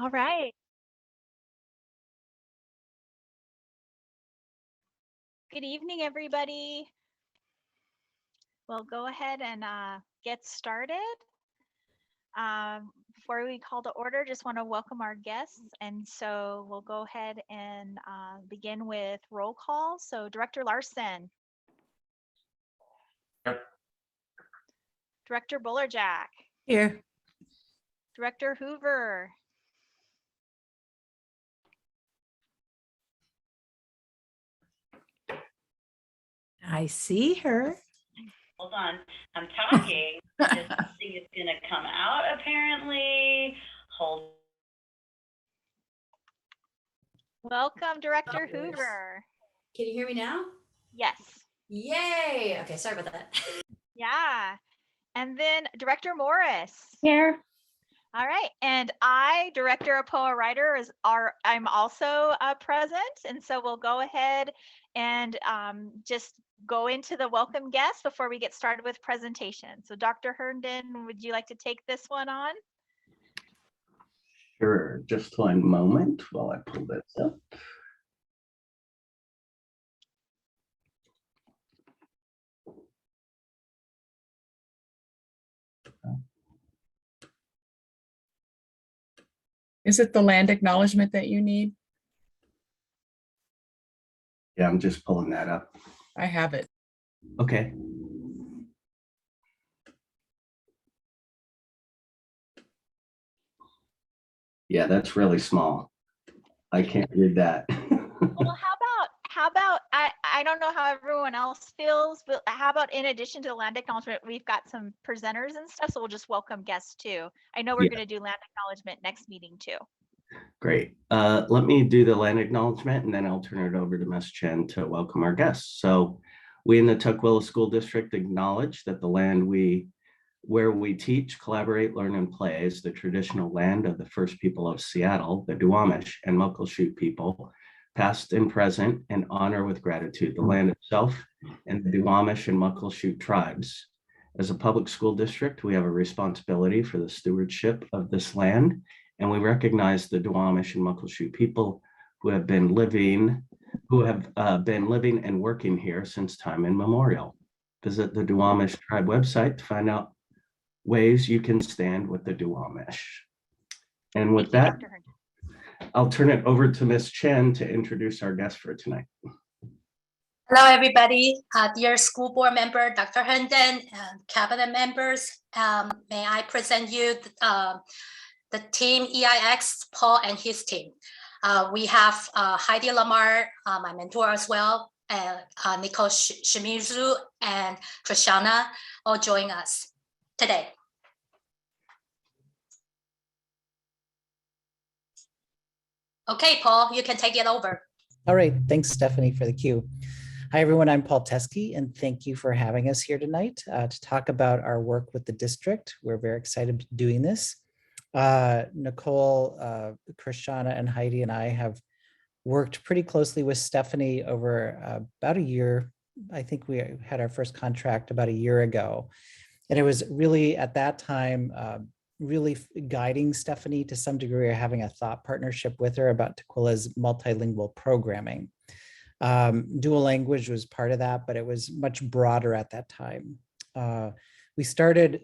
All right. Good evening, everybody. We'll go ahead and get started. Before we call to order, just want to welcome our guests. And so we'll go ahead and begin with roll call. So Director Larson. Yep. Director Bullerjack. Here. Director Hoover. I see her. Hold on, I'm talking. This thing is going to come out apparently. Hold. Welcome, Director Hoover. Can you hear me now? Yes. Yay! Okay, sorry about that. Yeah. And then Director Morris. Here. All right, and I, Director Apoa Ryder, I'm also present, and so we'll go ahead and just go into the welcome guests before we get started with presentation. So Dr. Herndon, would you like to take this one on? Sure, just one moment while I pull this up. Is it the land acknowledgement that you need? Yeah, I'm just pulling that up. I have it. Okay. Yeah, that's really small. I can't read that. Well, how about I don't know how everyone else feels, but how about in addition to the land acknowledgement, we've got some presenters and stuff, so we'll just welcome guests too. I know we're going to do land acknowledgement next meeting too. Great. Let me do the land acknowledgement and then I'll turn it over to Ms. Chen to welcome our guests. So we in the Tukwila School District acknowledge that the land where we teach, collaborate, learn, and play is the traditional land of the first people of Seattle, the Duwamish and Muckleshoot people, past and present, and honor with gratitude the land itself and the Duwamish and Muckleshoot tribes. As a public school district, we have a responsibility for the stewardship of this land, and we recognize the Duwamish and Muckleshoot people who have been living and working here since time immemorial. Visit the Duwamish tribe website to find out ways you can stand with the Duwamish. And with that, I'll turn it over to Ms. Chen to introduce our guest for tonight. Hello, everybody. Dear school board member, Dr. Herndon, cabinet members, may I present you the team EIX, Paul and his team. We have Heidi Lamar, my mentor as well, and Nicole Shimizu and Trishana all join us today. Okay, Paul, you can take it over. All right, thanks, Stephanie, for the cue. Hi, everyone, I'm Paul Teske, and thank you for having us here tonight to talk about our work with the district. We're very excited to be doing this. Nicole, Krishana, and Heidi and I have worked pretty closely with Stephanie over about a year. I think we had our first contract about a year ago. And it was really at that time, really guiding Stephanie to some degree, or having a thought partnership with her about Tukwila's multilingual programming. Dual language was part of that, but it was much broader at that time. We started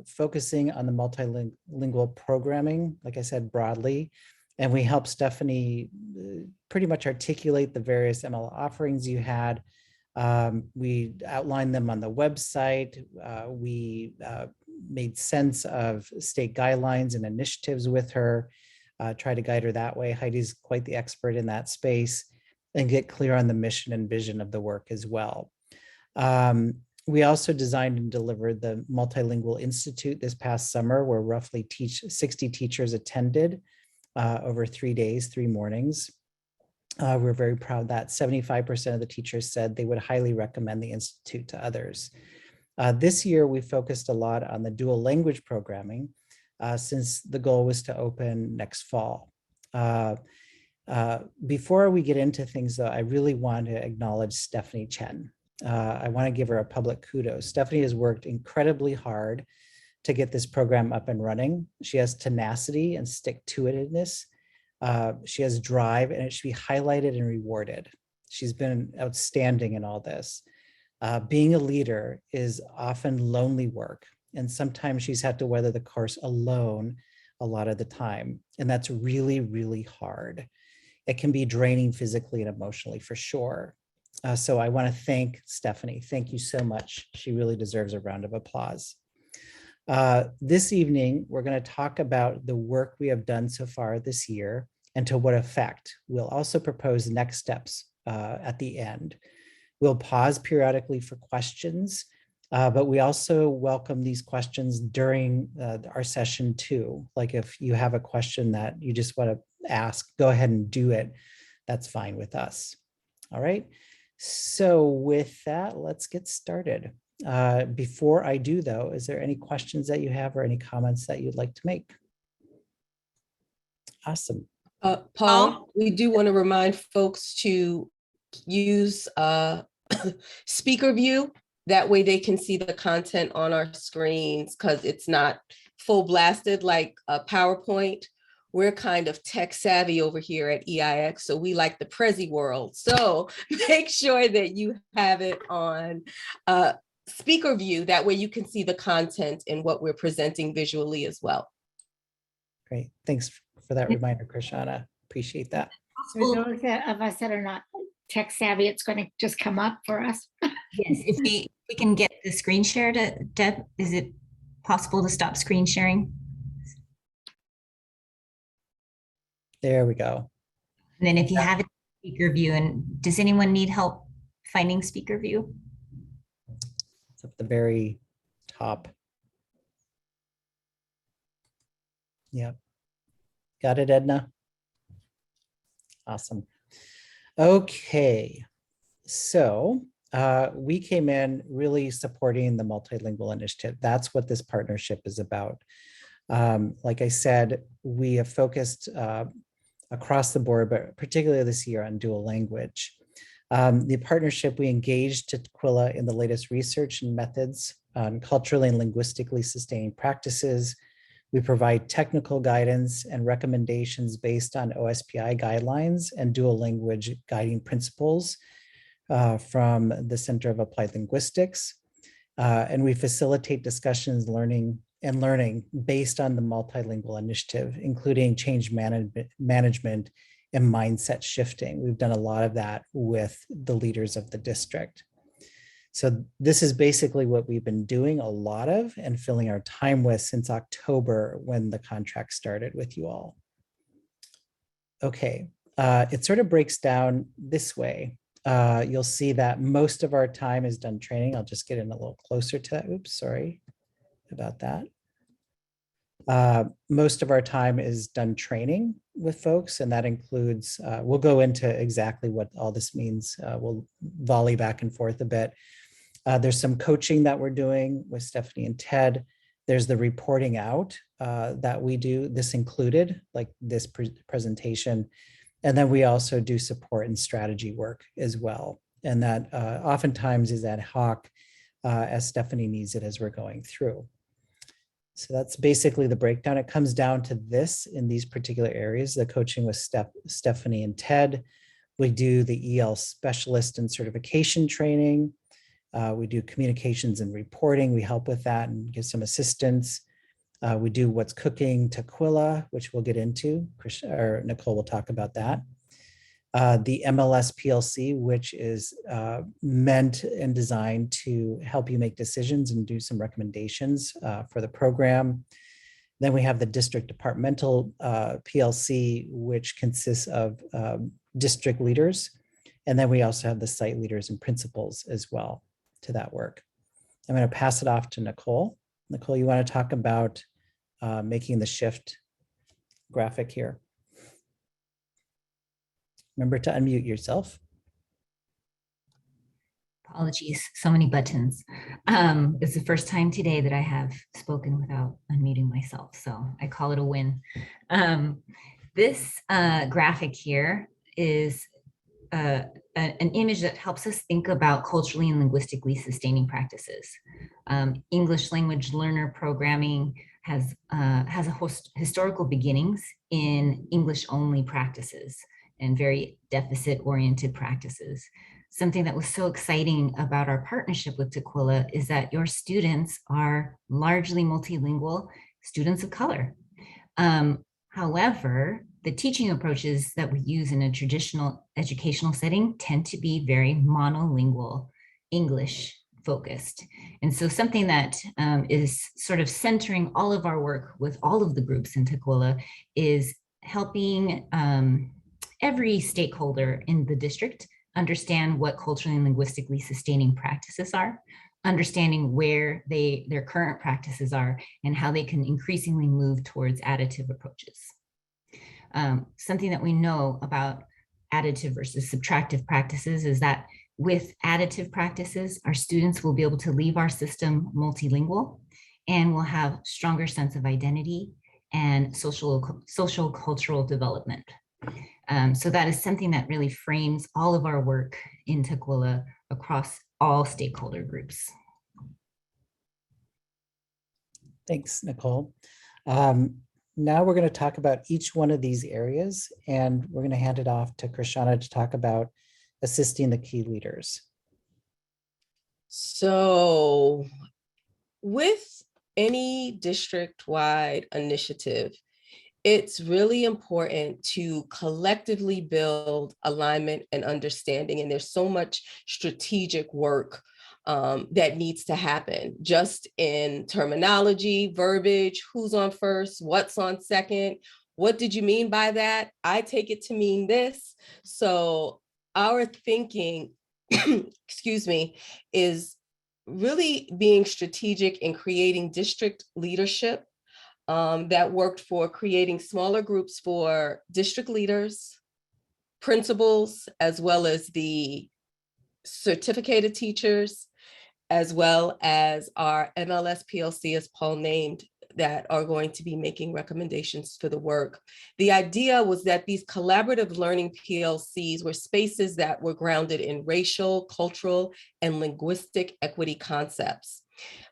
focusing on the multilingual programming, like I said, broadly, and we helped Stephanie pretty much articulate the various ML offerings you had. We outlined them on the website. We made sense of state guidelines and initiatives with her, try to guide her that way. Heidi's quite the expert in that space, and get clear on the mission and vision of the work as well. We also designed and delivered the Multilingual Institute this past summer, where roughly 60 teachers attended over 3 days, 3 mornings. We're very proud that 75% of the teachers said they would highly recommend the Institute to others. This year, we focused a lot on the dual language programming since the goal was to open next fall. Before we get into things, though, I really want to acknowledge Stephanie Chen. I want to give her a public kudos. Stephanie has worked incredibly hard to get this program up and running. She has tenacity and stick-to-itiveness. She has drive, and it should be highlighted and rewarded. She's been outstanding in all this. Being a leader is often lonely work, and sometimes she's had to weather the course alone a lot of the time, and that's really, really hard. It can be draining physically and emotionally for sure. So I want to thank Stephanie. Thank you so much. She really deserves a round of applause. This evening, we're going to talk about the work we have done so far this year and to what effect. We'll also propose next steps at the end. We'll pause periodically for questions, but we also welcome these questions during our session too. Like if you have a question that you just want to ask, go ahead and do it. That's fine with us. All right. So with that, let's get started. Before I do though, is there any questions that you have or any comments that you'd like to make? Awesome. Paul, we do want to remind folks to use speaker view. That way they can see the content on our screens because it's not full blasted like a PowerPoint. We're kind of tech savvy over here at EIX, so we like the Prezi world. So make sure that you have it on speaker view. That way you can see the content and what we're presenting visually as well. Great. Thanks for that reminder, Krishana. Appreciate that. For those of us that are not tech savvy, it's going to just come up for us. Yes, if we can get the screen share to Deb, is it possible to stop screen sharing? There we go. And then if you have a speaker view, and does anyone need help finding speaker view? It's at the very top. Yep. Got it, Edna? Awesome. Okay. So we came in really supporting the Multilingual Initiative. That's what this partnership is about. Like I said, we have focused across the board, but particularly this year on dual language. The partnership, we engaged Tequila in the latest research and methods on culturally and linguistically sustained practices. We provide technical guidance and recommendations based on OSPI guidelines and dual language guiding principles from the Center of Applied Linguistics. And we facilitate discussions, learning based on the Multilingual Initiative, including change management and mindset shifting. We've done a lot of that with the leaders of the district. So this is basically what we've been doing a lot of and filling our time with since October when the contract started with you all. Okay, it sort of breaks down this way. You'll see that most of our time is done training. I'll just get in a little closer to that. Oops, sorry about that. Most of our time is done training with folks, and that includes, we'll go into exactly what all this means. We'll volley back and forth a bit. There's some coaching that we're doing with Stephanie and Ted. There's the reporting out that we do, this included, like this presentation. And then we also do support and strategy work as well. And that oftentimes is ad hoc as Stephanie needs it as we're going through. So that's basically the breakdown. It comes down to this in these particular areas, the coaching with Stephanie and Ted. We do the EL specialist and certification training. We do communications and reporting. We help with that and give some assistance. We do what's cooking Tequila, which we'll get into. Nicole will talk about that. The MLS PLC, which is meant and designed to help you make decisions and do some recommendations for the program. Then we have the district departmental PLC, which consists of district leaders. And then we also have the site leaders and principals as well to that work. I'm going to pass it off to Nicole. Nicole, you want to talk about making the shift graphic here? Remember to unmute yourself. Apologies, so many buttons. It's the first time today that I have spoken without unmuting myself, so I call it a win. This graphic here is an image that helps us think about culturally and linguistically sustaining practices. English language learner programming has historical beginnings in English-only practices and very deficit-oriented practices. Something that was so exciting about our partnership with Tukwila is that your students are largely multilingual students of color. However, the teaching approaches that we use in a traditional educational setting tend to be very monolingual, English focused. And so something that is sort of centering all of our work with all of the groups in Tukwila is helping every stakeholder in the district understand what culturally and linguistically sustaining practices are, understanding where their current practices are, and how they can increasingly move towards additive approaches. Something that we know about additive versus subtractive practices is that with additive practices, our students will be able to leave our system multilingual and will have stronger sense of identity and social cultural development. So that is something that really frames all of our work in Tukwila across all stakeholder groups. Thanks, Nicole. Now we're going to talk about each one of these areas, and we're going to hand it off to Krishana to talk about assisting the key leaders. So with any district-wide initiative, it's really important to collectively build alignment and understanding. And there's so much strategic work that needs to happen, just in terminology, verbiage, who's on first, what's on second, what did you mean by that? I take it to mean this. So our thinking, excuse me, is really being strategic in creating district leadership that worked for creating smaller groups for district leaders, principals, as well as the certificated teachers, as well as our MLS PLC, as Paul named, that are going to be making recommendations for the work. The idea was that these collaborative learning PLCs were spaces that were grounded in racial, cultural, and linguistic equity concepts.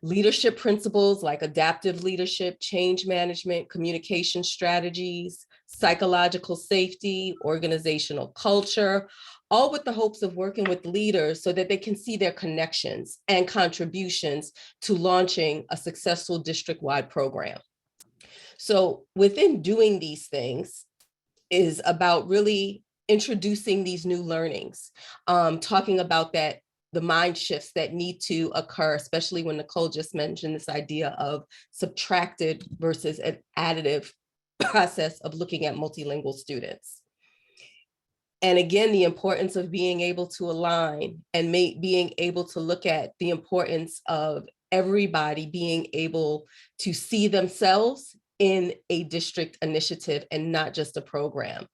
Leadership principles like adaptive leadership, change management, communication strategies, psychological safety, organizational culture, all with the hopes of working with leaders so that they can see their connections and contributions to launching a successful district-wide program. So within doing these things is about really introducing these new learnings, talking about that, the mind shifts that need to occur, especially when Nicole just mentioned this idea of subtracted versus an additive process of looking at multilingual students. And again, the importance of being able to align and being able to look at the importance of everybody being able to see themselves in a district initiative and not just a program.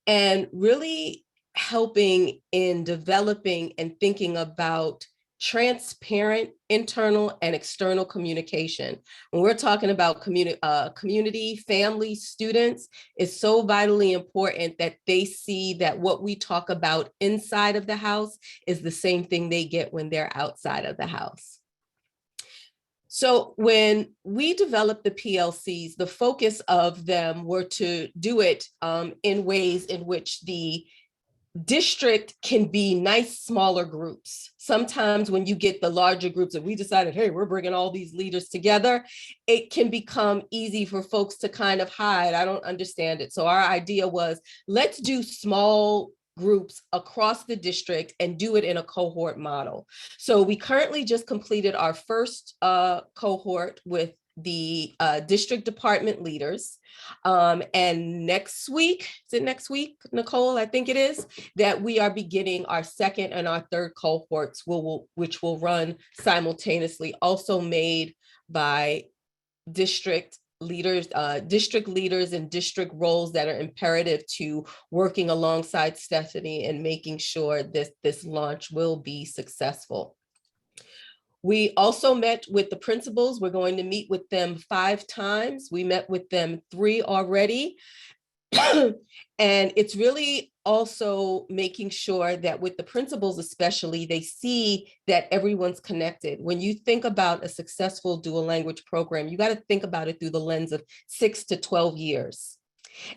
And really helping in developing and thinking about transparent internal and external communication. When we're talking about community, family, students, it's so vitally important that they see that what we talk about inside of the house is the same thing they get when they're outside of the house. So when we developed the PLCs, the focus of them were to do it in ways in which the district can be nice, smaller groups. Sometimes when you get the larger groups and we decided, hey, we're bringing all these leaders together, it can become easy for folks to kind of hide. I don't understand it. So our idea was, let's do small groups across the district and do it in a cohort model. So we currently just completed our first cohort with the district department leaders. And next week, is it next week, Nicole? I think it is, that we are beginning our second and our third cohorts, which will run simultaneously, also made by district leaders and district roles that are imperative to working alongside Stephanie and making sure this launch will be successful. We also met with the principals. We're going to meet with them 5 times. We met with them 3 already. And it's really also making sure that with the principals especially, they see that everyone's connected. When you think about a successful dual language program, you got to think about it through the lens of 6 to 12 years.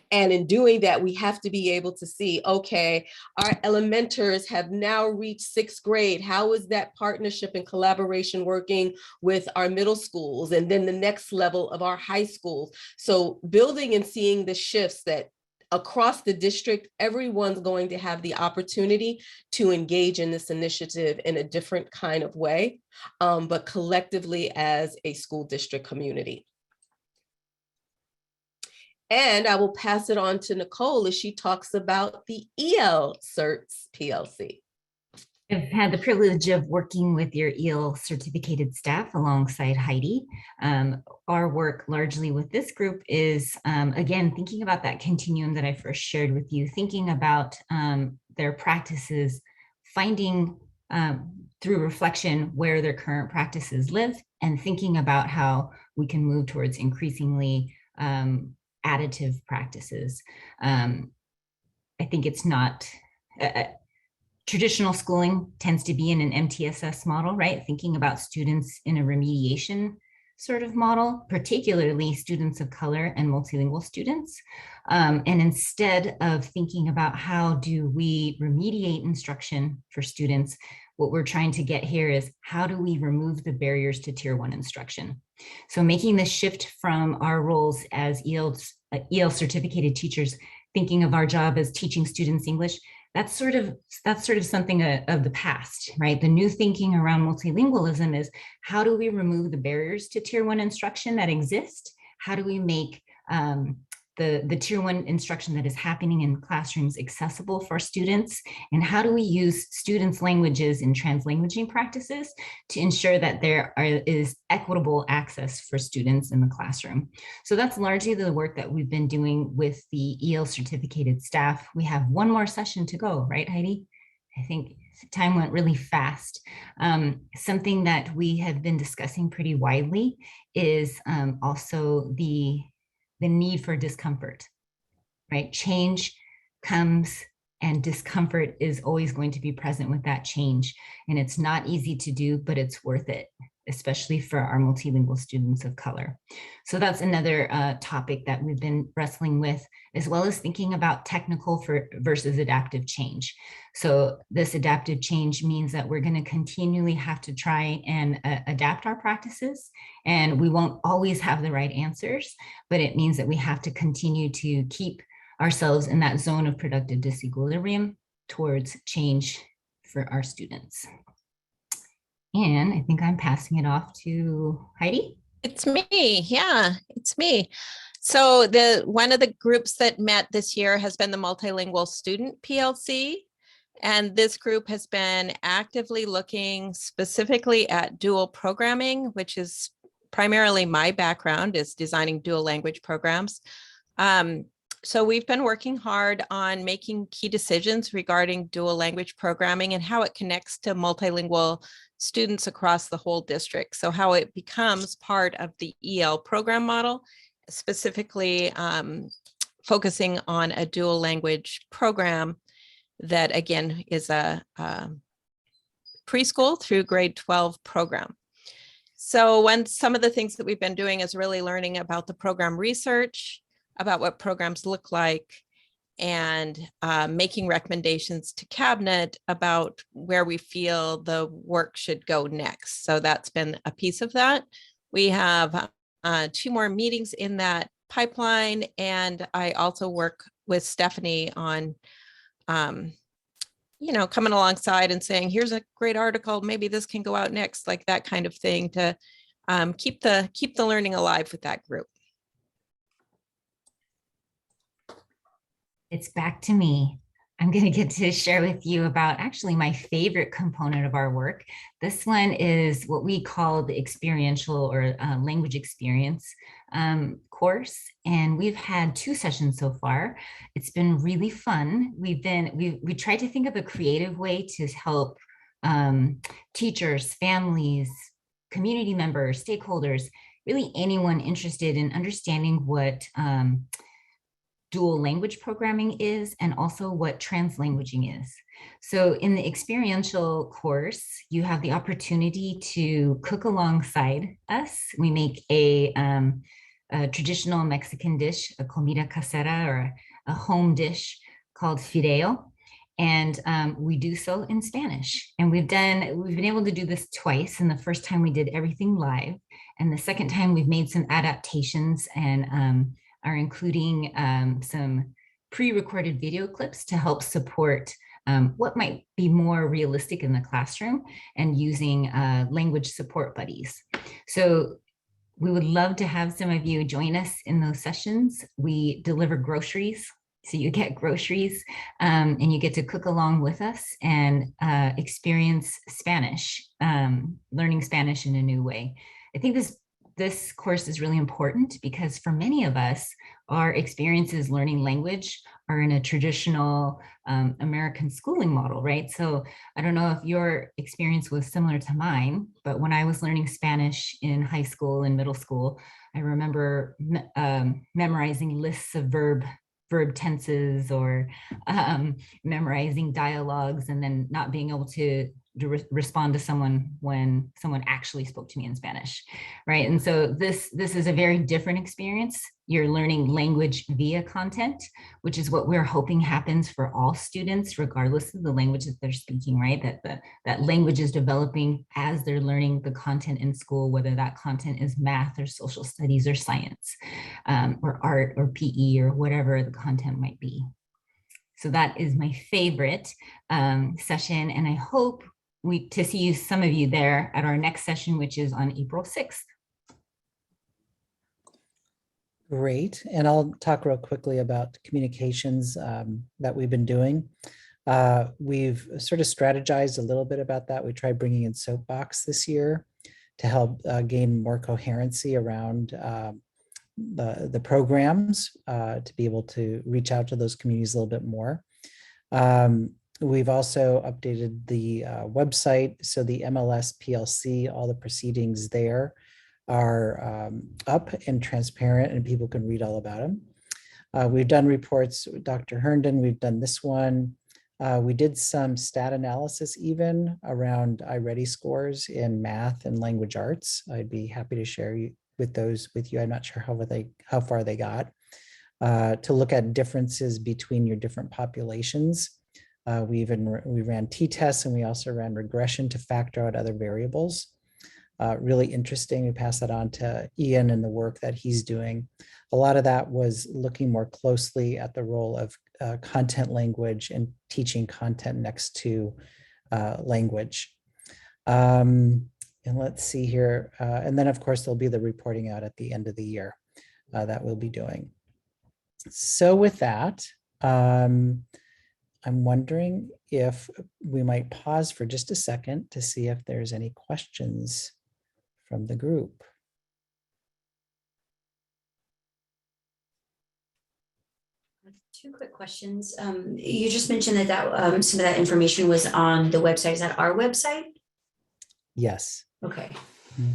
And in doing that, we have to be able to see, okay, our elementars have now reached 6th grade. How is that partnership and collaboration working with our middle schools and then the next level of our high schools? So building and seeing the shifts that across the district, everyone's going to have the opportunity to engage in this initiative in a different kind of way, but collectively as a school district community. And I will pass it on to Nicole as she talks about the EL Certs PLC. I've had the privilege of working with your EL certificated staff alongside Heidi. Our work largely with this group is, again, thinking about that continuum that I first shared with you, thinking about their practices, finding through reflection where their current practices live, and thinking about how we can move towards increasingly additive practices. I think it's not, traditional schooling tends to be in an MTSS model, right? Thinking about students in a remediation sort of model, particularly students of color and multilingual students. And instead of thinking about how do we remediate instruction for students, what we're trying to get here is how do we remove the barriers to Tier 1 instruction? So making the shift from our roles as EL certificated teachers, thinking of our job as teaching students English, that's sort of something of the past, right? The new thinking around multilingualism is how do we remove the barriers to Tier 1 instruction that exist? How do we make the Tier 1 instruction that is happening in classrooms accessible for students? And how do we use students' languages in translanguaging practices to ensure that there is equitable access for students in the classroom? So that's largely the work that we've been doing with the EL certificated staff. We have one more session to go, right, Heidi? I think time went really fast. Something that we have been discussing pretty widely is also the need for discomfort, right? Change comes and discomfort is always going to be present with that change. And it's not easy to do, but it's worth it, especially for our multilingual students of color. So that's another topic that we've been wrestling with, as well as thinking about technical versus adaptive change. So this adaptive change means that we're going to continually have to try and adapt our practices, and we won't always have the right answers, but it means that we have to continue to keep ourselves in that zone of productive disequilibrium towards change for our students. And I think I'm passing it off to Heidi. It's me. Yeah, it's me. So one of the groups that met this year has been the Multilingual Student Plc. And this group has been actively looking specifically at dual programming, which is primarily my background, is designing dual language programs. So we've been working hard on making key decisions regarding dual language programming and how it connects to multilingual students across the whole district. So how it becomes part of the EL program model, specifically focusing on a dual language program that again is a preschool through grade 12 program. So some of the things that we've been doing is really learning about the program research, about what programs look like, and making recommendations to cabinet about where we feel the work should go next. So that's been a piece of that. We have 2 more meetings in that pipeline, and I also work with Stephanie on coming alongside and saying, here's a great article, maybe this can go out next, like that kind of thing, to keep the learning alive with that group. It's back to me. I'm going to get to share with you about actually my favorite component of our work. This one is what we call the experiential or language experience course. And we've had 2 sessions so far. It's been really fun. We tried to think of a creative way to help teachers, families, community members, stakeholders, really anyone interested in understanding what dual language programming is and also what translanguaging is. So in the experiential course, you have the opportunity to cook alongside us. We make a traditional Mexican dish, a comida casera, or a home dish called fideo. And we do so in Spanish. And we've been able to do this twice. And the first time we did everything live. And the second time we've made some adaptations and are including some pre-recorded video clips to help support what might be more realistic in the classroom and using language support buddies. So we would love to have some of you join us in those sessions. We deliver groceries. So you get groceries and you get to cook along with us and experience Spanish, learning Spanish in a new way. I think this course is really important because for many of us, our experiences learning language are in a traditional American schooling model, right? So I don't know if your experience was similar to mine, but when I was learning Spanish in high school and middle school, I remember memorizing lists of verb tenses or memorizing dialogues and then not being able to respond to someone when someone actually spoke to me in Spanish, right? And so this is a very different experience. You're learning language via content, which is what we're hoping happens for all students, regardless of the language that they're speaking, right? That language is developing as they're learning the content in school, whether that content is math or social studies or science or art or PE or whatever the content might be. So that is my favorite session. And I hope to see some of you there at our next session, which is on April 6th. Great. And I'll talk real quickly about communications that we've been doing. We've sort of strategized a little bit about that. We tried bringing in Soapbox this year to help gain more coherency around the programs to be able to reach out to those communities a little bit more. We've also updated the website. So the MLS PLC, all the proceedings there are up and transparent and people can read all about them. We've done reports with Dr. Herndon, we've done this one. We did some stat analysis even around iReady scores in math and language arts. I'd be happy to share those with you. I'm not sure how far they got. To look at differences between your different populations. We ran t-tests and we also ran regression to factor out other variables. Really interesting. We pass that on to Ian and the work that he's doing. A lot of that was looking more closely at the role of content language and teaching content next to language. And let's see here. And then of course, there'll be the reporting out at the end of the year that we'll be doing. So with that, I'm wondering if we might pause for just a second to see if there's any questions from the group. Two quick questions. You just mentioned that some of that information was on the website. Is that our website? Yes. Okay. Mm-hmm.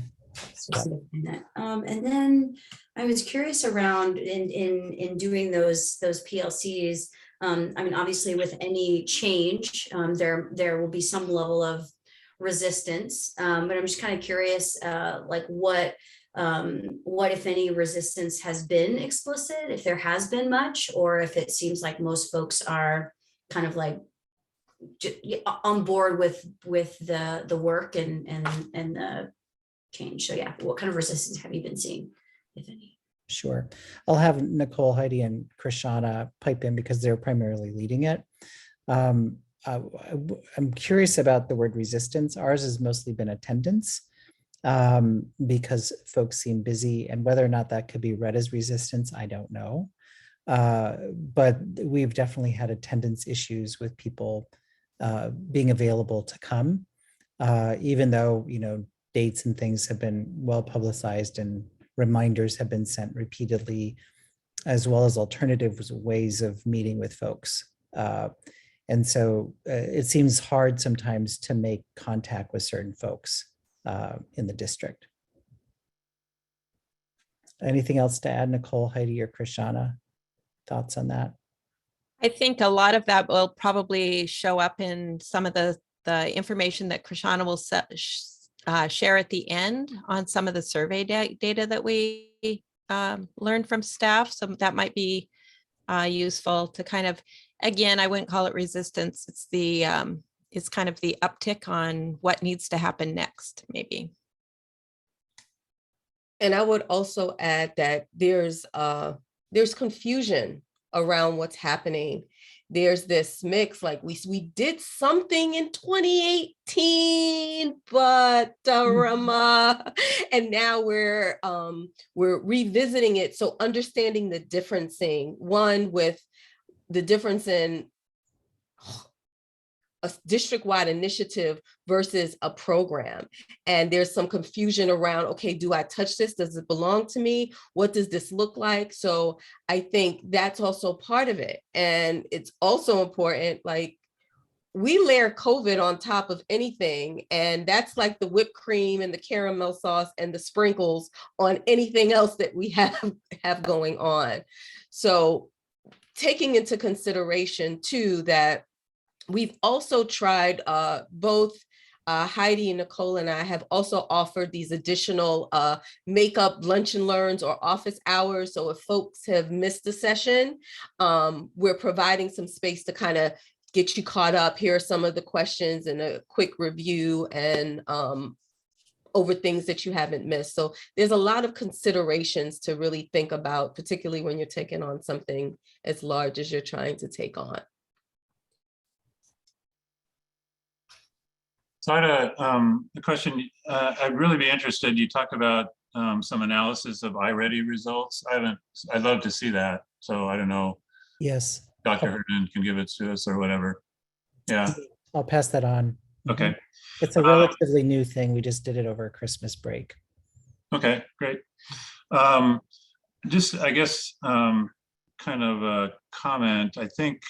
And then I was curious around in doing those PLCs. I mean, obviously, with any change, there will be some level of resistance. But I'm just kind of curious, like what if any resistance has been explicit, if there has been much, or if it seems like most folks are kind of like on board with the work and the change. So yeah, what kind of resistance have you been seeing, if any? Sure. I'll have Nicole, Heidi, and Krishana pipe in because they're primarily leading it. I'm curious about the word resistance. Ours has mostly been attendance because folks seem busy, and whether or not that could be read as resistance, I don't know. But we've definitely had attendance issues with people being available to come, even though, dates and things have been well publicized and reminders have been sent repeatedly, as well as alternative ways of meeting with folks. And so it seems hard sometimes to make contact with certain folks in the district. Anything else to add, Nicole, Heidi, or Krishana? thoughts on that? I think a lot of that will probably show up in some of the information that Krishana will share at the end on some of the survey data that we learned from staff. So that might be useful to kind of, again, I wouldn't call it resistance. It's kind of the uptick on what needs to happen next, maybe. And I would also add that there's confusion around what's happening. There's this mix, like we did something in 2018, but and now we're revisiting it. So understanding the differencing, one with the difference in a district-wide initiative versus a program. And there's some confusion around, okay, do I touch this? Does it belong to me? What does this look like? So I think that's also part of it. And it's also important, like, we layer COVID on top of anything, and that's like the whipped cream and the caramel sauce and the sprinkles on anything else that we have going on. So taking into consideration too, that we've also tried, both Heidi and Nicole and I have also offered these additional makeup lunch and learns or office hours. So if folks have missed a session, we're providing some space to kind of get you caught up. Here are some of the questions and a quick review and over things that you haven't missed. So there's a lot of considerations to really think about, particularly when you're taking on something as large as you're trying to take on. So I had a question. I'd really be interested. You talk about some analysis of iReady results. I'd love to see that. So I don't know. Yes. Dr. Herndon can give it to us or whatever. Yeah. I'll pass that on. Okay. It's a relatively new thing. We just did it over a Christmas break. Okay, great. Just, I guess, kind of a comment. I think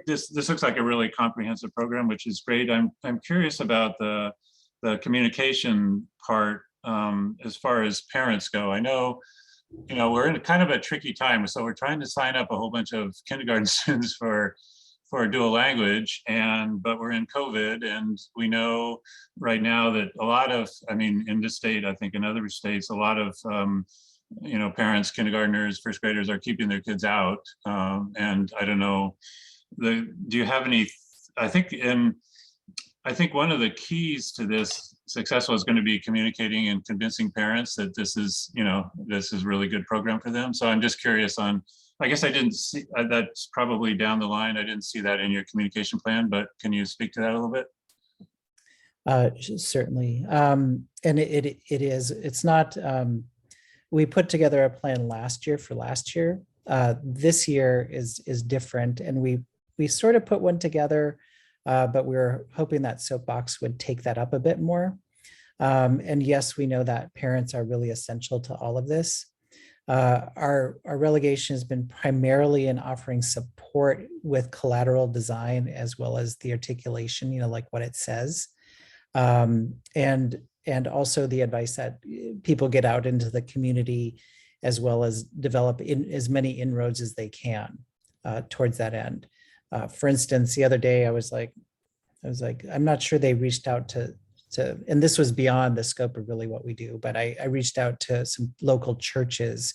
this looks like a really comprehensive program, which is great. I'm curious about the communication part as far as parents go. I know, we're in kind of a tricky time, so we're trying to sign up a whole bunch of kindergarten students for dual language, but we're in COVID, and we know right now that a lot of, in this state, I think in other states, a lot of parents, kindergartners, first graders are keeping their kids out. And I don't know, do you have any, I think one of the keys to this success was going to be communicating and convincing parents that this is a really good program for them. So I'm just curious on, I guess I didn't see, that's probably down the line. I didn't see that in your communication plan, but can you speak to that a little bit? Certainly. And it's not, we put together a plan last year for last year. This year is different, and we sort of put one together, but we were hoping that Soapbox would take that up a bit more. And yes, we know that parents are really essential to all of this. Our relegation has been primarily in offering support with collateral design as well as the articulation, like what it says. And also the advice that people get out into the community as well as develop as many inroads as they can towards that end. For instance, the other day I was like, I'm not sure they reached out to, and this was beyond the scope of really what we do, but I reached out to some local churches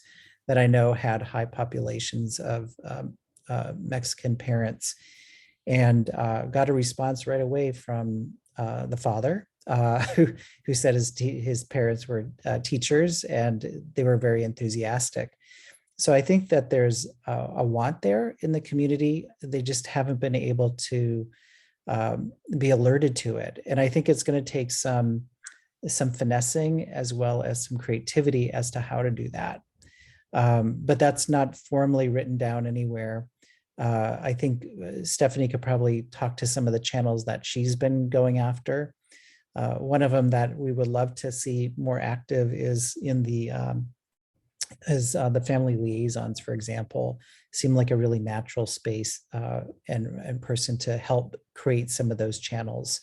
that I know had high populations of Mexican parents, and got a response right away from the father, who said his parents were teachers and they were very enthusiastic. So I think that there's a want there in the community. They just haven't been able to be alerted to it. And I think it's going to take some finessing as well as some creativity as to how to do that. But that's not formally written down anywhere. I think Stephanie could probably talk to some of the channels that she's been going after. One of them that we would love to see more active is in the family liaisons, for example, seem like a really natural space and person to help create some of those channels.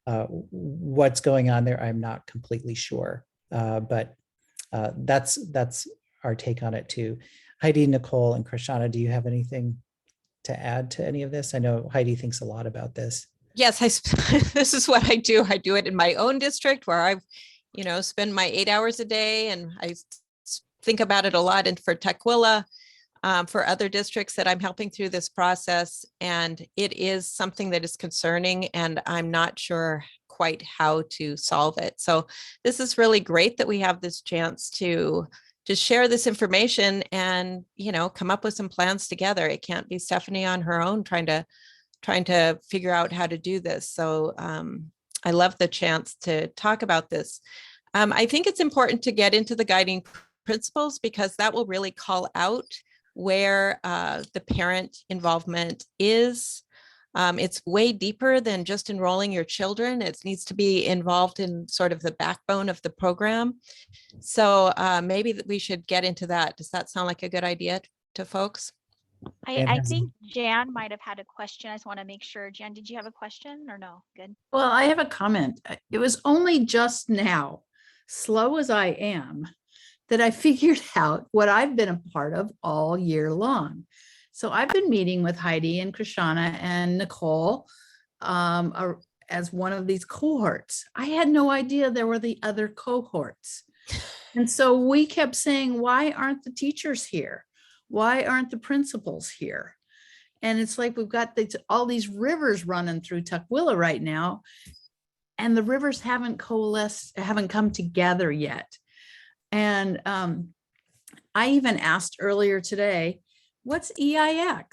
What's going on there, I'm not completely sure, but that's our take on it too. Heidi, Nicole, and Krishana, do you have anything to add to any of this? I know Heidi thinks a lot about this. Yes, this is what I do. I do it in my own district where I've, spend my 8 hours a day, and I think about it a lot. And for Tukwila, for other districts that I'm helping through this process, and it is something that is concerning, and I'm not sure quite how to solve it. So this is really great that we have this chance to share this information and, come up with some plans together. It can't be Stephanie on her own trying to figure out how to do this. So I love the chance to talk about this. I think it's important to get into the guiding principles, because that will really call out where the parent involvement is. It's way deeper than just enrolling your children. It needs to be involved in sort of the backbone of the program. So maybe that we should get into that. Does that sound like a good idea to folks? I think Jan might have had a question. I just want to make sure. Jan, did you have a question or no? Good. Well, I have a comment. It was only just now, slow as I am, that I figured out what I've been a part of all year long. So I've been meeting with Heidi and Krishana and Nicole as one of these cohorts. I had no idea there were the other cohorts. And so we kept saying, why aren't the teachers here? Why aren't the principals here? And it's like we've got all these rivers running through Tukwila right now, and the rivers haven't coalesced, haven't come together yet. And I even asked earlier today, what's EIX?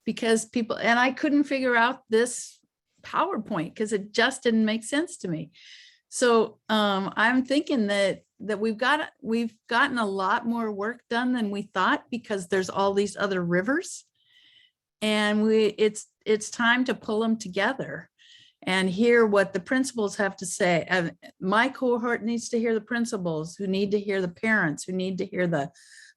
Because people, and I couldn't figure out this PowerPoint because it just didn't make sense to me. So I'm thinking that we've gotten a lot more work done than we thought, because there's all these other rivers, and it's time to pull them together and hear what the principals have to say. My cohort needs to hear the principals, who need to hear the parents, who need to hear the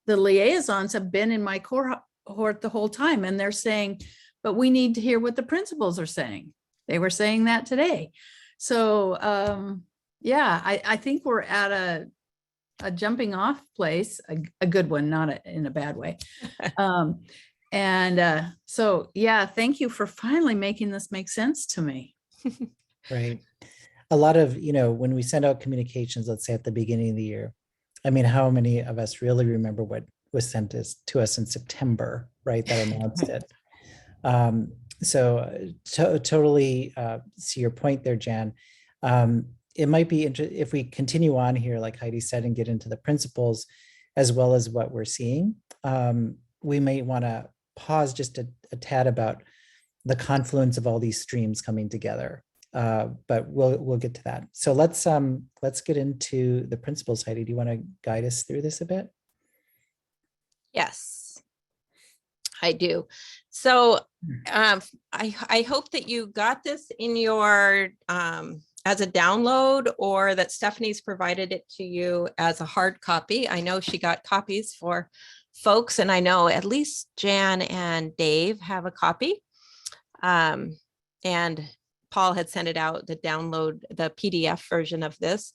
liaisons have been in my cohort the whole time, and they're saying, but we need to hear what the principals are saying. They were saying that today. So yeah, I think we're at a jumping off place, a good one, not in a bad way. So yeah, thank you for finally making this make sense to me. Right. A lot of, when we send out communications, let's say at the beginning of the year, I mean, how many of us really remember what was sent to us in September, right? That announced it. Totally see your point there, Jan. It might be interesting if we continue on here, like Heidi said, and get into the principles as well as what we're seeing. We may want to pause just a tad about the confluence of all these streams coming together, but we'll get to that. So let's get into the principles. Heidi, do you want to guide us through this a bit? Yes, I do. So I hope that you got this in your as a download, or that Stephanie's provided it to you as a hard copy. I know she got copies for folks, and I know at least Jan and Dave have a copy. And Paul had sent it out, the download, the PDF version of this.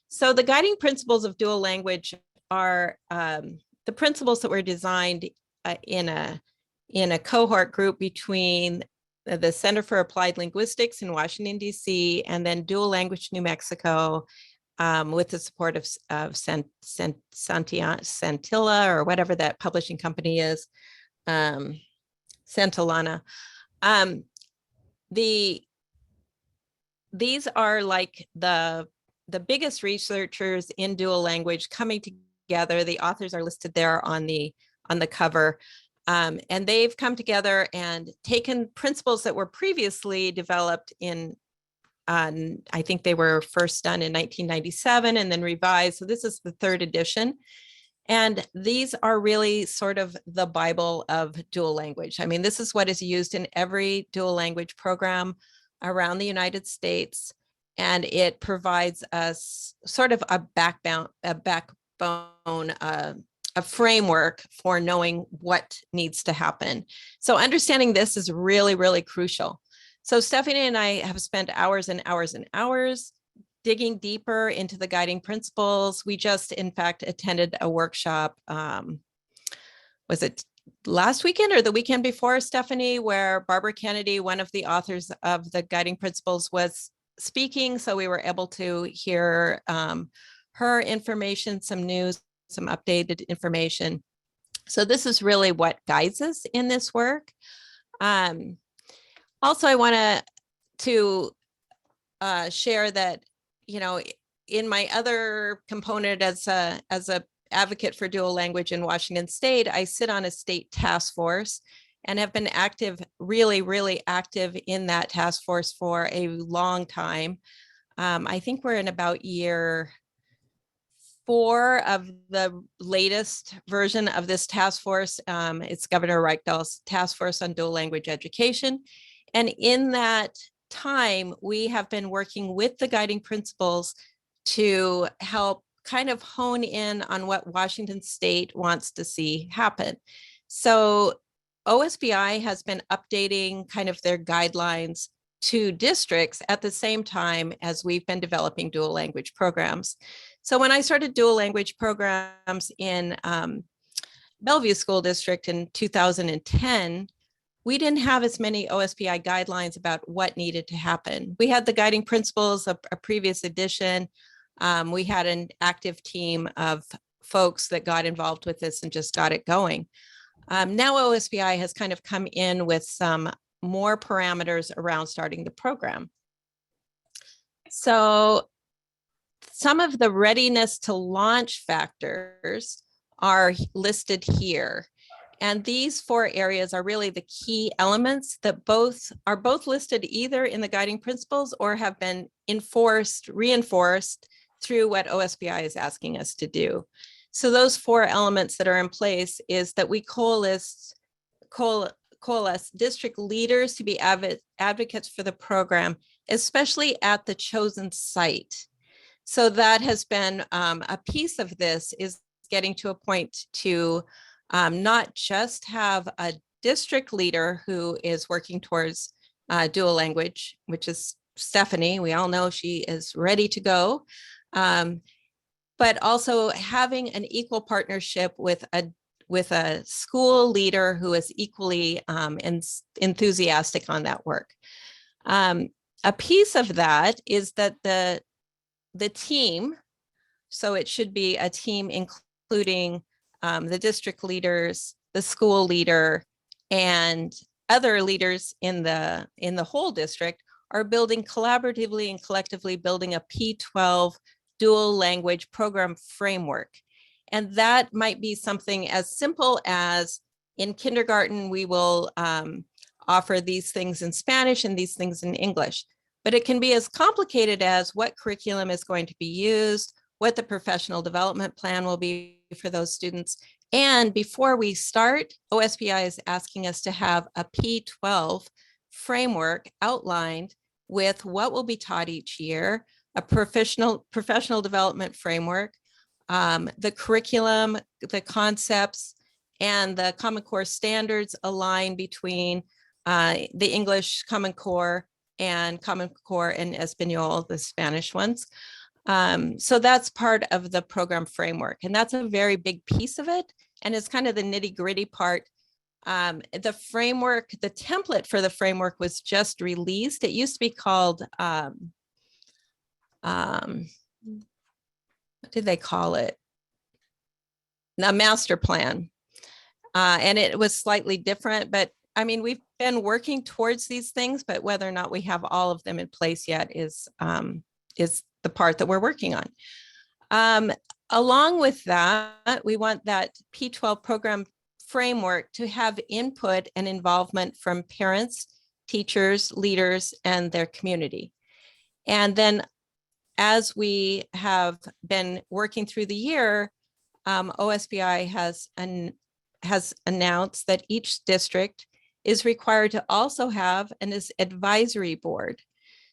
So the guiding principles of dual language are the principles that were designed in a cohort group between the Center for Applied Linguistics in Washington, D.C., and then Dual Language New Mexico, with the support of Santilla, or whatever that publishing company is, Santillana. These are like the biggest researchers in dual language coming together. The authors are listed there on the cover. And they've come together and taken principles that were previously developed in, I think they were first done in 1997 and then revised. So this is the third edition. And these are really sort of the Bible of dual language. I mean, this is what is used in every dual language program around the United States. And it provides us sort of a backbone, a framework for knowing what needs to happen. So understanding this is really, really crucial. So Stephanie and I have spent hours and hours and hours digging deeper into the guiding principles. We just, in fact, attended a workshop was it last weekend or the weekend before, Stephanie, where Barbara Kennedy, one of the authors of the guiding principles, was speaking. So we were able to hear her information, some news, some updated information. So this is really what guides us in this work. Also, I want to share that, in my other component as a advocate for dual language in Washington State, I sit on a state task force and have been active, really active in that task force for a long time. I think we're in about year 4 of the latest version of this task force. It's Governor Reichdel's task force on dual language education. And in that time, we have been working with the guiding principles to help kind of hone in on what Washington State wants to see happen. So OSBI has been updating kind of their guidelines to districts at the same time as we've been developing dual language programs. So when I started dual language programs in Bellevue School District in 2010, we didn't have as many OSBI guidelines about what needed to happen. We had the guiding principles of a previous edition. We had an active team of folks that got involved with this and just got it going. Now OSBI has kind of come in with some more parameters around starting the program. So some of the readiness to launch factors are listed here. And these 4 areas are really the key elements that are both listed either in the guiding principles or have been reinforced through what OSBI is asking us to do. So those 4 elements that are in place is that we coalesce district leaders to be advocates for the program, especially at the chosen site. So that has been a piece of this, is getting to a point to not just have a district leader who is working towards dual language, which is Stephanie. We all know she is ready to go. But also having an equal partnership with a school leader who is equally enthusiastic on that work. A piece of that is that the team, so it should be a team including the district leaders, the school leader, and other leaders in the whole district, are building collaboratively and collectively building a P12 dual language program framework. And that might be something as simple as in kindergarten, we will offer these things in Spanish and these things in English. But it can be as complicated as what curriculum is going to be used, what the professional development plan will be for those students. And before we start, OSBI is asking us to have a P12 framework outlined with what will be taught each year, a professional development framework, the curriculum, the concepts, and the Common Core standards align between the English Common Core and Common Core and Espanol, the Spanish ones. So that's part of the program framework, and that's a very big piece of it. And it's kind of the nitty-gritty part. The framework, the template for the framework was just released. It used to be called, what did they call it? A master plan. And it was slightly different, but I mean, we've been working towards these things, but whether or not we have all of them in place yet is the part that we're working on. Along with that, we want that P12 program framework to have input and involvement from parents, teachers, leaders, and their community. And then as we have been working through the year, OSBI has announced that each district is required to also have an advisory board.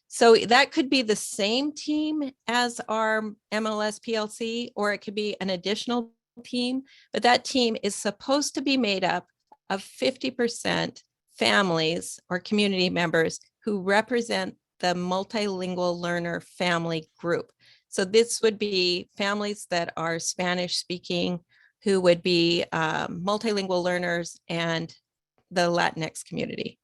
So that could be the same team as our MLS PLC, or it could be an additional team, but that team is supposed to be made up of 50% families or community members who represent the multilingual learner family group. So this would be families that are Spanish speaking, who would be multilingual learners and the Latinx community.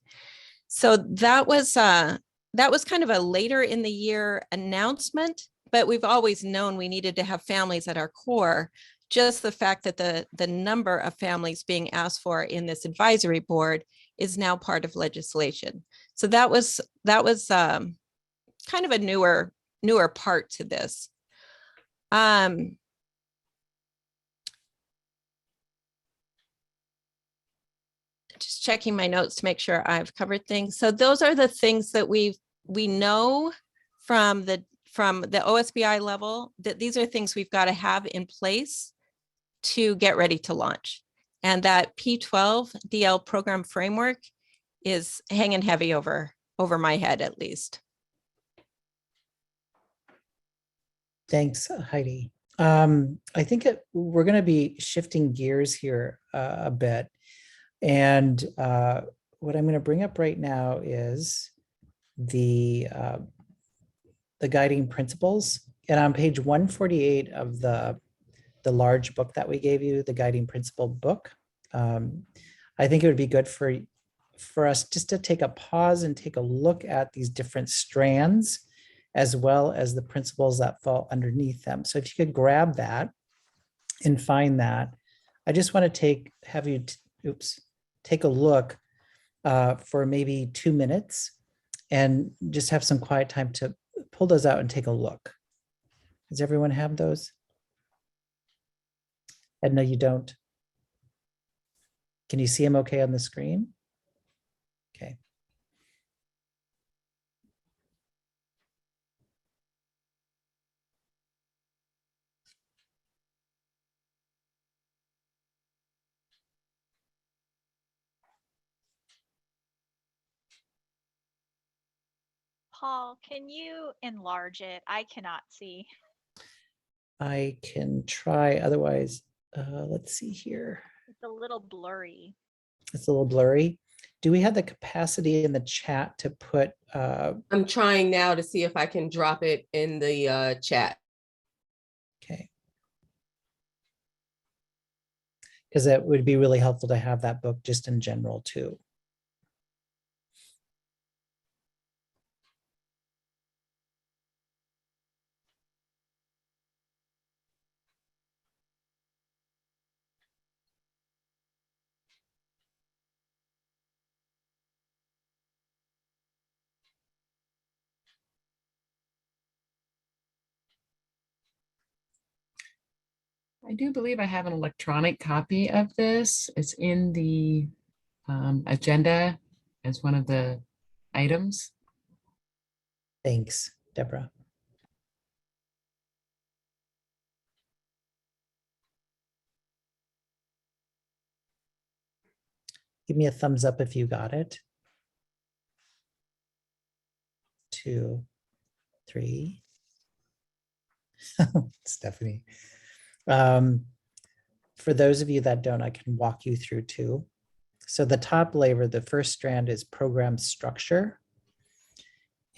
So that was kind of a later in the year announcement, but we've always known we needed to have families at our core. Just the fact that the number of families being asked for in this advisory board is now part of legislation. So that was kind of a newer part to this. Just checking my notes to make sure I've covered things. So those are the things that we know from the OSBI level, that these are things we've got to have in place to get ready to launch. And that P12 DL program framework is hanging heavy over my head, at least. Thanks, Heidi. I think we're going to be shifting gears here a bit. And what I'm going to bring up right now is the guiding principles. And on page 148 of the large book that we gave you, the guiding principle book, I think it would be good for us just to take a pause and take a look at these different strands, as well as the principles that fall underneath them. So if you could grab that and find that, I just want to have you take a look for maybe 2 minutes and just have some quiet time to pull those out and take a look. Does everyone have those? Edna, you don't? Can you see them okay on the screen? Okay. Paul, can you enlarge it? I cannot see. I can try, otherwise, let's see here. It's a little blurry. It's a little blurry. Do we have the capacity in the chat to put? I'm trying now to see if I can drop it in the chat. Okay. Because that would be really helpful to have that book just in general too. I do believe I have an electronic copy of this. It's in the agenda as one of the items. Thanks, Deborah. Give me a thumbs up if you got it. 2, 3. Stephanie. For those of you that don't, I can walk you through too. So the top layer, the first strand is program structure.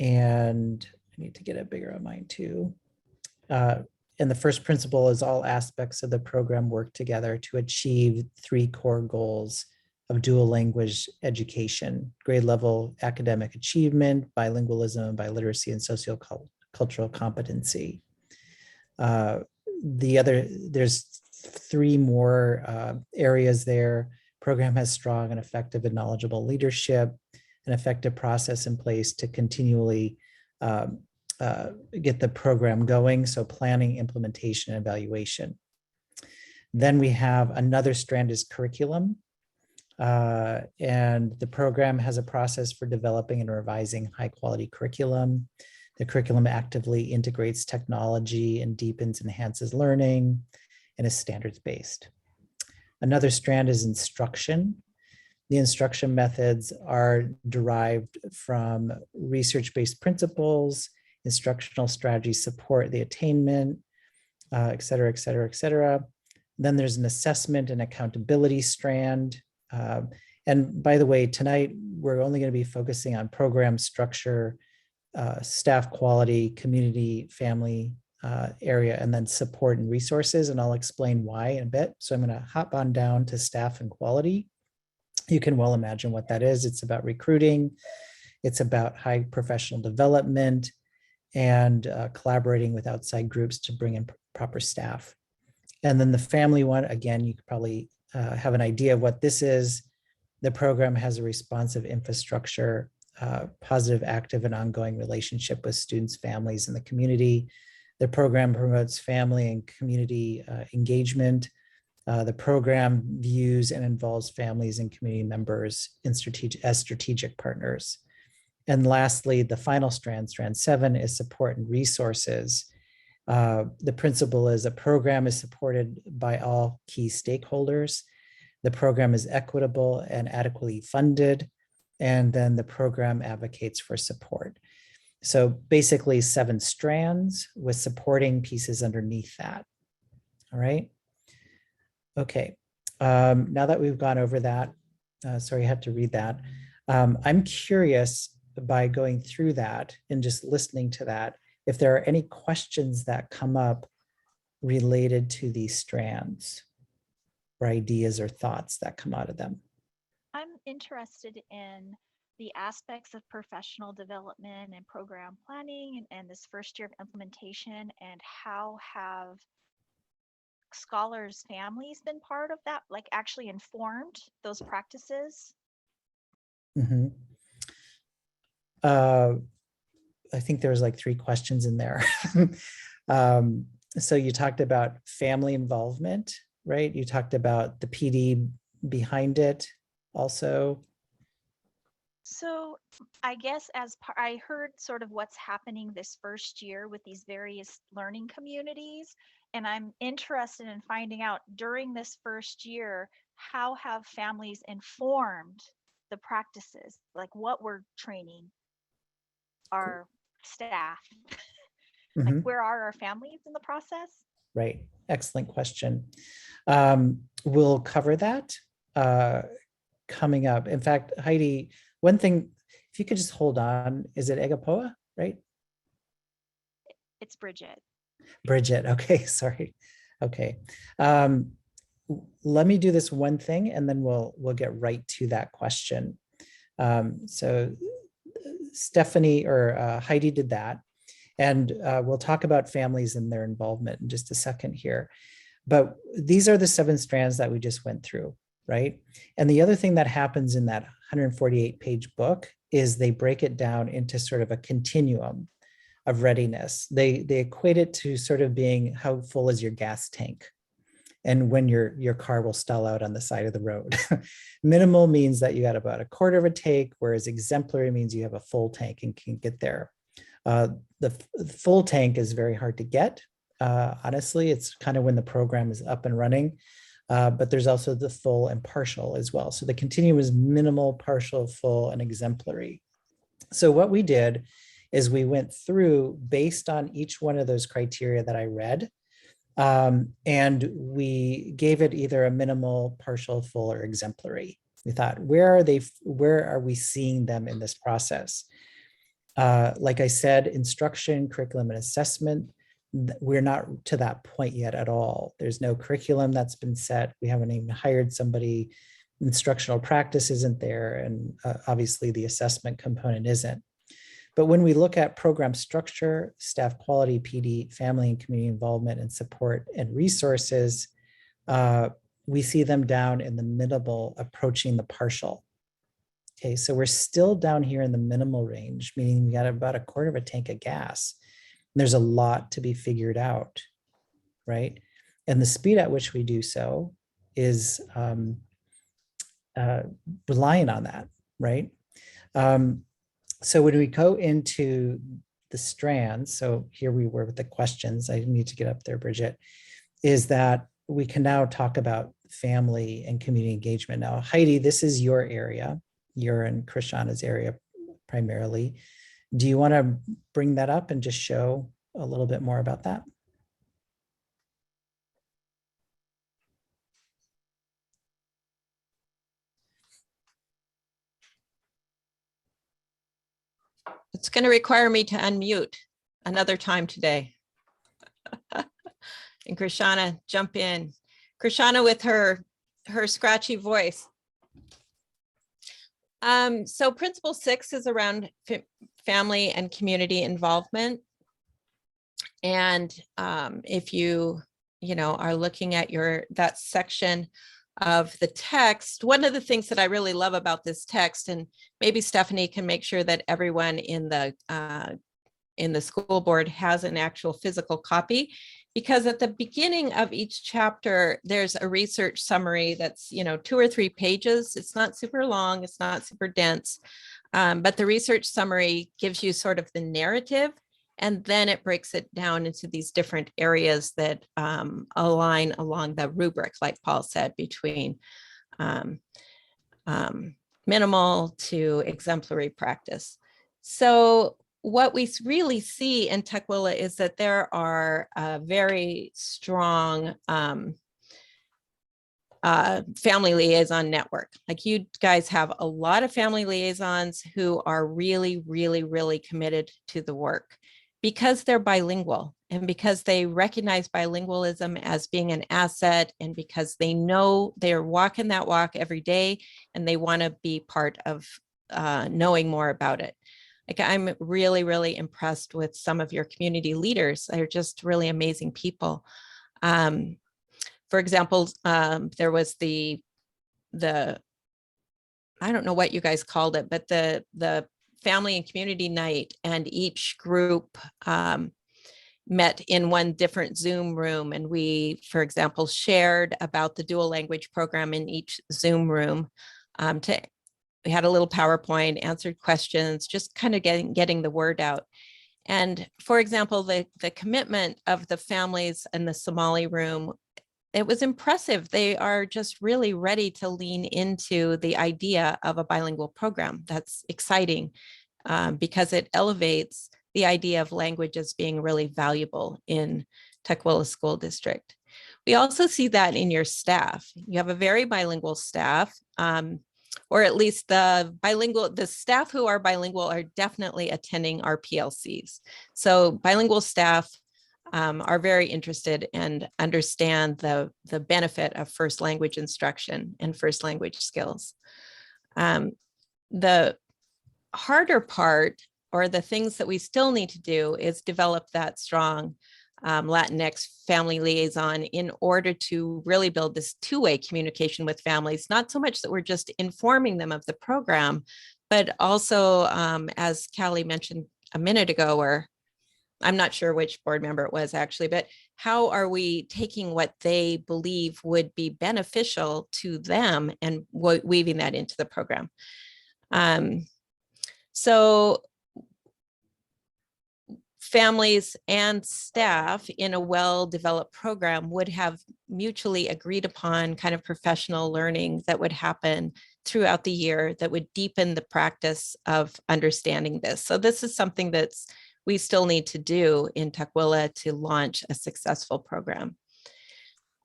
And I need to get it bigger on mine too. And the first principle is all aspects of the program work together to achieve 3 core goals of dual language education: grade level academic achievement, bilingualism, biliteracy, and sociocultural competency. There's 3 more areas there. Program has strong and effective and knowledgeable leadership, an effective process in place to continually get the program going. So planning, implementation, and evaluation. Then we have another strand is curriculum. And the program has a process for developing and revising high quality curriculum. The curriculum actively integrates technology and deepens, enhances learning, and is standards-based. Another strand is instruction. The instruction methods are derived from research-based principles, instructional strategies support the attainment, et cetera, et cetera, et cetera. Then there's an assessment and accountability strand. And by the way, tonight, we're only going to be focusing on program structure, staff quality, community, family area, and then support and resources, and I'll explain why in a bit. So I'm going to hop on down to staff and quality. You can well imagine what that is. It's about recruiting. It's about high professional development and collaborating with outside groups to bring in proper staff. And then the family one, again, you could probably have an idea of what this is. The program has a responsive infrastructure, positive, active, and ongoing relationship with students, families, and the community. The program promotes family and community engagement. The program views and involves families and community members as strategic partners. And lastly, the final strand, strand 7, is support and resources. The principle is a program is supported by all key stakeholders. The program is equitable and adequately funded. And then the program advocates for support. So basically 7 strands with supporting pieces underneath that. All right. Okay. Now that we've gone over that, sorry, I had to read that. I'm curious, by going through that and just listening to that, if there are any questions that come up related to these strands, or ideas or thoughts that come out of them. I'm interested in the aspects of professional development and program planning and this first year of implementation, and how have scholars' families been part of that, like actually informed those practices? Mm-hmm. I think there was like 3 questions in there. So you talked about family involvement, right? You talked about the PD behind it also. So I guess I heard sort of what's happening this first year with these various learning communities, and I'm interested in finding out during this first year, how have families informed the practices, like what we're training our staff? Like, Mm-hmm. where are our families in the process? Right. Excellent question. We'll cover that coming up. In fact, Heidi, one thing, if you could just hold on, is it Agapoa, right? It's Bridget. Bridget, okay, sorry. Okay. Let me do this one thing and then we'll get right to that question. So Stephanie or Heidi did that. And we'll talk about families and their involvement in just a second here. But these are the 7 strands that we just went through, right? And the other thing that happens in that 148-page book is they break it down into sort of a continuum of readiness. They equate it to sort of being, how full is your gas tank? And when your car will stall out on the side of the road. Minimal means that you got about 1/4 of a tank, whereas exemplary means you have a full tank and can get there. The full tank is very hard to get. Honestly, it's kind of when the program is up and running, but there's also the full and partial as well. So the continuum is minimal, partial, full, and exemplary. So what we did is we went through based on each one of those criteria that I read, and we gave it either a minimal, partial, full, or exemplary. We thought, where are we seeing them in this process? Like I said, instruction, curriculum, and assessment, we're not to that point yet at all. There's no curriculum that's been set. We haven't even hired somebody. Instructional practice isn't there. And obviously the assessment component isn't. But when we look at program structure, staff quality, PD, family and community involvement, and support and resources, we see them down in the minimal, approaching the partial. Okay, so we're still down here in the minimal range, meaning we got about 1/4 of a tank of gas. And there's a lot to be figured out, right? And the speed at which we do so is relying on that, right? So when we go into the strands, so here we were with the questions, I need to get up there, Bridget, is that we can now talk about family and community engagement. Now, Heidi, this is your area. You're in Krishana's area primarily. Do you want to bring that up and just show a little bit more about that? It's going to require me to unmute another time today. And Krishana, jump in. Krishana with her scratchy voice. So principle 6 is around family and community involvement. And if you are looking at that section of the text, one of the things that I really love about this text, and maybe Stephanie can make sure that everyone in the school board has an actual physical copy, because at the beginning of each chapter, there's a research summary that's 2 or 3 pages. It's not super long, it's not super dense, but the research summary gives you sort of the narrative, and then it breaks it down into these different areas that align along the rubric, like Paul said, between minimal to exemplary practice. So what we really see in Tukwila is that there are very strong family liaison network. Like, you guys have a lot of family liaisons who are really, really, really committed to the work because they're bilingual and because they recognize bilingualism as being an asset, and because they know they're walking that walk every day and they want to be part of knowing more about it. Like, I'm really, really impressed with some of your community leaders. They're just really amazing people. For example, there was the I don't know what you guys called it, but the family and community night, and each group met in one different Zoom room. And we, for example, shared about the dual language program in each Zoom room. We had a little PowerPoint, answered questions, just kind of getting the word out. And for example, the commitment of the families in the Somali room, it was impressive. They are just really ready to lean into the idea of a bilingual program. That's exciting because it elevates the idea of language as being really valuable in Tukwila School District. We also see that in your staff. You have a very bilingual staff. Or at least the staff who are bilingual are definitely attending our PLCs. So bilingual staff are very interested and understand the benefit of first language instruction and first language skills. The harder part, or the things that we still need to do, is develop that strong Latinx family liaison in order to really build this two-way communication with families, not so much that we're just informing them of the program, but also, as Callie mentioned a minute ago, or I'm not sure which board member it was actually, but how are we taking what they believe would be beneficial to them and weaving that into the program? So families and staff in a well-developed program would have mutually agreed upon kind of professional learning that would happen throughout the year that would deepen the practice of understanding this. So this is something that's we still need to do in Tukwila to launch a successful program.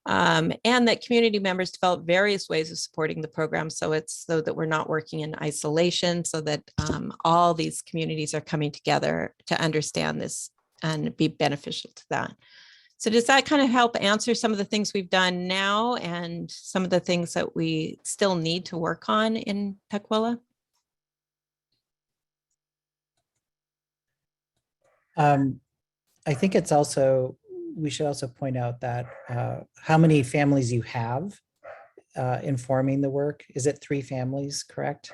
And that community members develop various ways of supporting the program, so that we're not working in isolation, so that all these communities are coming together to understand this and be beneficial to that. So does that kind of help answer some of the things we've done now and some of the things that we still need to work on in Tukwila? I think it's also, we should also point out that how many families you have informing the work. Is it 3 families, correct?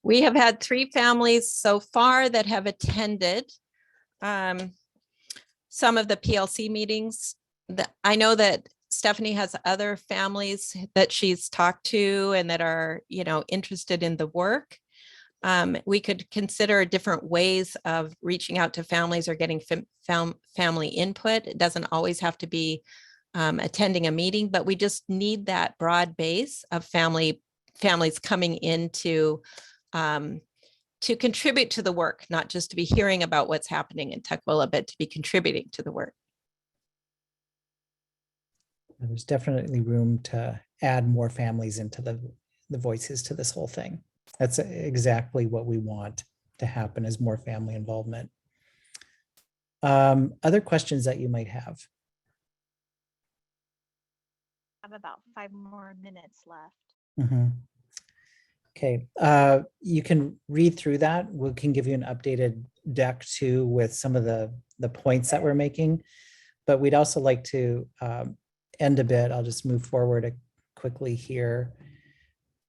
We have had 3 families so far that have attended some of the PLC meetings. I know that Stephanie has other families that she's talked to and that are, interested in the work. We could consider different ways of reaching out to families or getting family input. It doesn't always have to be attending a meeting, but we just need that broad base of families coming into to contribute to the work, not just to be hearing about what's happening in Tukwila, but to be contributing to the work. There's definitely room to add more families into the voices to this whole thing. That's exactly what we want to happen, is more family involvement. Other questions that you might have? have about 5 more minutes left. Mhm. Okay, you can read through that. We can give you an updated deck too with some of the points that we're making. But we'd also like to end a bit. I'll just move forward quickly here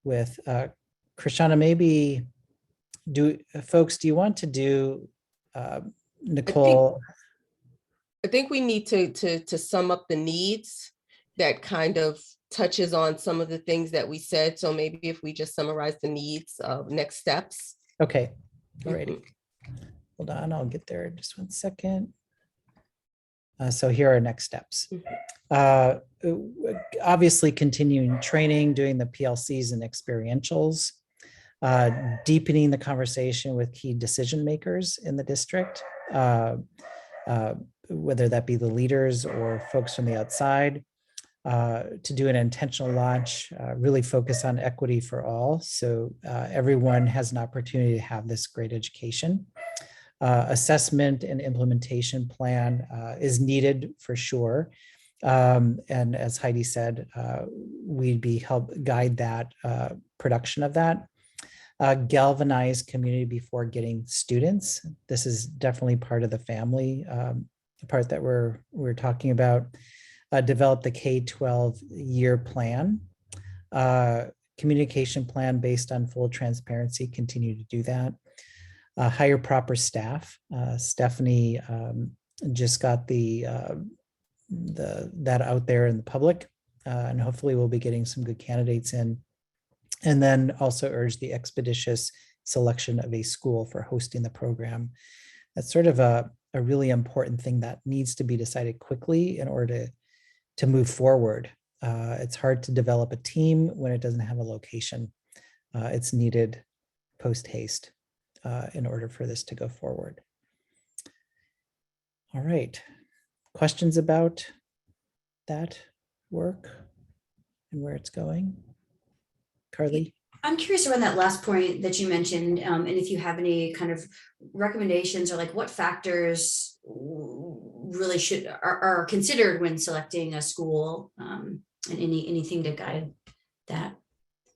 with Krishana. Maybe do you want to do Nicole? I think we need to sum up the needs that kind of touches on some of the things that we said. So maybe if we just summarize the needs of next steps. Okay, all righty. Hold on, I'll get there in just 1 second. So here are next steps. Obviously continuing training, doing the PLCs and experientials, deepening the conversation with key decision makers in the district, whether that be the leaders or folks from the outside, to do an intentional launch, really focus on equity for all. So everyone has an opportunity to have this great education. Assessment and implementation plan is needed for sure. And as Heidi said, we'd be help guide that production of that. Galvanize community before getting students. This is definitely part of the family, the part that we're talking about. Develop the K-12 year plan. Communication plan based on full transparency, continue to do that. Hire proper staff. Stephanie just got that out there in the public, and hopefully we'll be getting some good candidates in. And then also urge the expeditious selection of a school for hosting the program. That's sort of a really important thing that needs to be decided quickly in order to move forward. It's hard to develop a team when it doesn't have a location. It's needed post haste in order for this to go forward. All right, questions about that work and where it's going? Carly? I'm curious around that last point that you mentioned, and if you have any kind of recommendations or like what factors really are considered when selecting a school, and anything to guide that.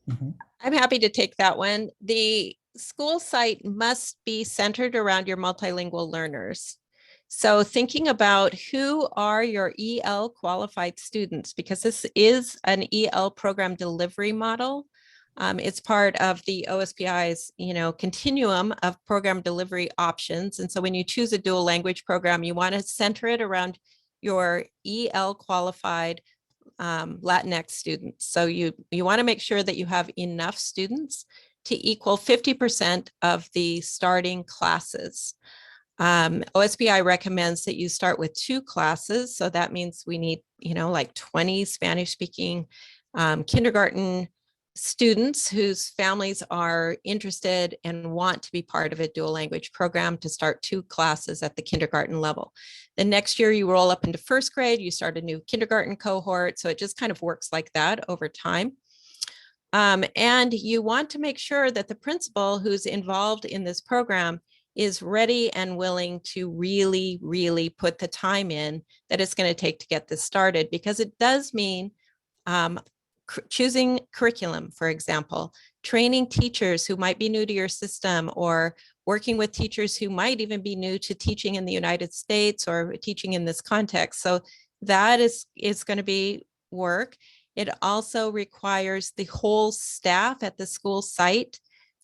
Mm-hmm. I'm happy to take that one. The school site must be centered around your multilingual learners. So thinking about who are your EL qualified students, because this is an EL program delivery model. It's part of the OSPI's, continuum of program delivery options. And so when you choose a dual language program, you want to center it around your EL qualified Latinx students. So you want to make sure that you have enough students to equal 50% of the starting classes. OSPI recommends that you start with 2 classes. So that means we need, like 20 Spanish speaking kindergarten students whose families are interested and want to be part of a dual language program to start 2 classes at the kindergarten level. The next year you roll up into 1st grade, you start a new kindergarten cohort. So it just kind of works like that over time. And you want to make sure that the principal who's involved in this program is ready and willing to really, really put the time in that it's going to take to get this started, because it does mean choosing curriculum, for example, training teachers who might be new to your system, or working with teachers who might even be new to teaching in the United States or teaching in this context. So that is going to be work. It also requires the whole staff at the school site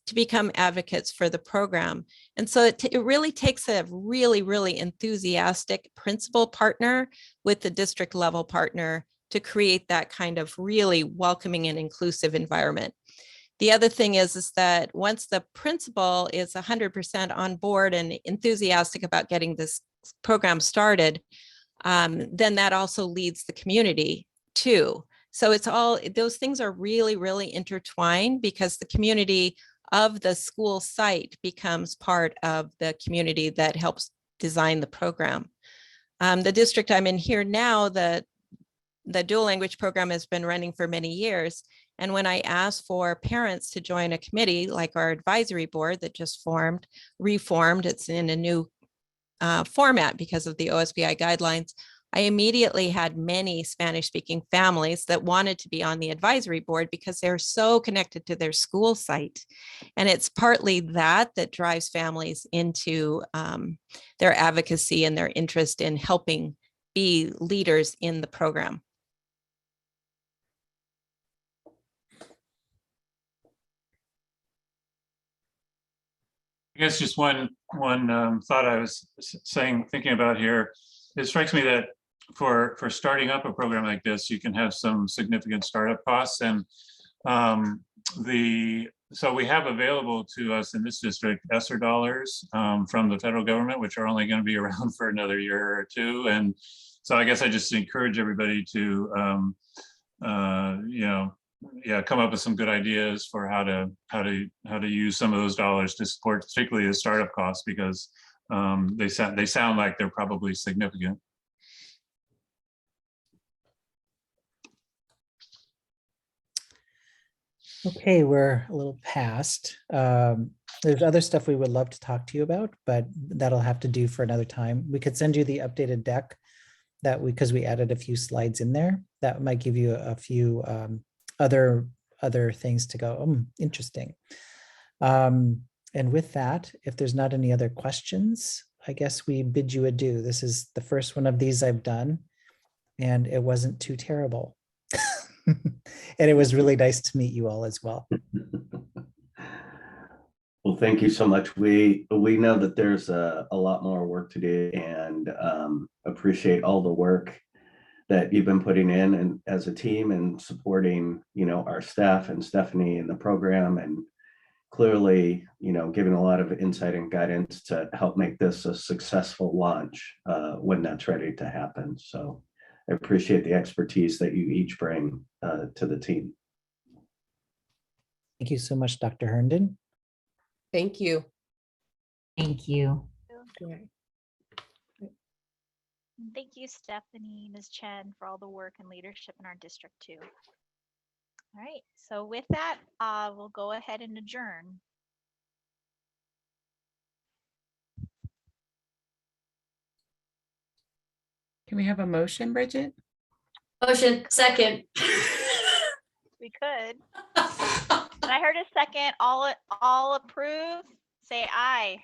to become advocates for the program. And so it really takes a really, really enthusiastic principal partner with the district level partner to create that kind of really welcoming and inclusive environment. The other thing is that once the principal is 100% on board and enthusiastic about getting this program started, then that also leads the community too. So it's all, those things are really, really intertwined, because the community of the school site becomes part of the community that helps design the program. The district I'm in here now, the dual language program has been running for many years. And when I asked for parents to join a committee, like our advisory board that just reformed, it's in a new format because of the OSPI guidelines. I immediately had many Spanish-speaking families that wanted to be on the advisory board because they're so connected to their school site. And it's partly that drives families into their advocacy and their interest in helping be leaders in the program. I guess just one thought I was thinking about here. It strikes me that for starting up a program like this, you can have some significant startup costs, and so we have available to us in this district ESSER dollars from the federal government, which are only going to be around for another year or two. And so I guess I just encourage everybody to come up with some good ideas for how to use some of those dollars to support particularly the startup costs, because they sound like they're probably significant. Okay, we're a little past. There's other stuff we would love to talk to you about, but that'll have to do for another time. We could send you the updated deck because we added a few slides in there. That might give you a few other things to go, interesting. And with that, if there's not any other questions, I guess we bid you adieu. This is the first one of these I've done, and it wasn't too terrible. And it was really nice to meet you all as well. Well, thank you so much. We know that there's a lot more work to do, and appreciate all the work that you've been putting in and as a team, and supporting, our staff and Stephanie in the program, and clearly, giving a lot of insight and guidance to help make this a successful launch when that's ready to happen. So I appreciate the expertise that you each bring to the team. Thank you so much, Dr. Herndon. Thank you. Thank you. Thank you, Stephanie, Ms. Chen, for all the work and leadership in our district too. All right, so with that, we'll go ahead and adjourn. Can we have a motion, Bridget? Motion, second. We could. And I heard a second. All approve. Say aye.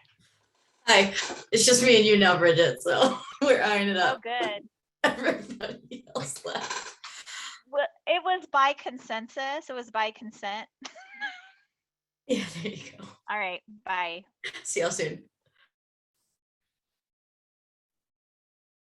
Hi, it's just me and you now, Bridget, so we're eyeing it Oh, up. good. Everybody else left. Well, it was by consensus. It was by consent. Yeah, there you go. All right, bye. See y'all soon.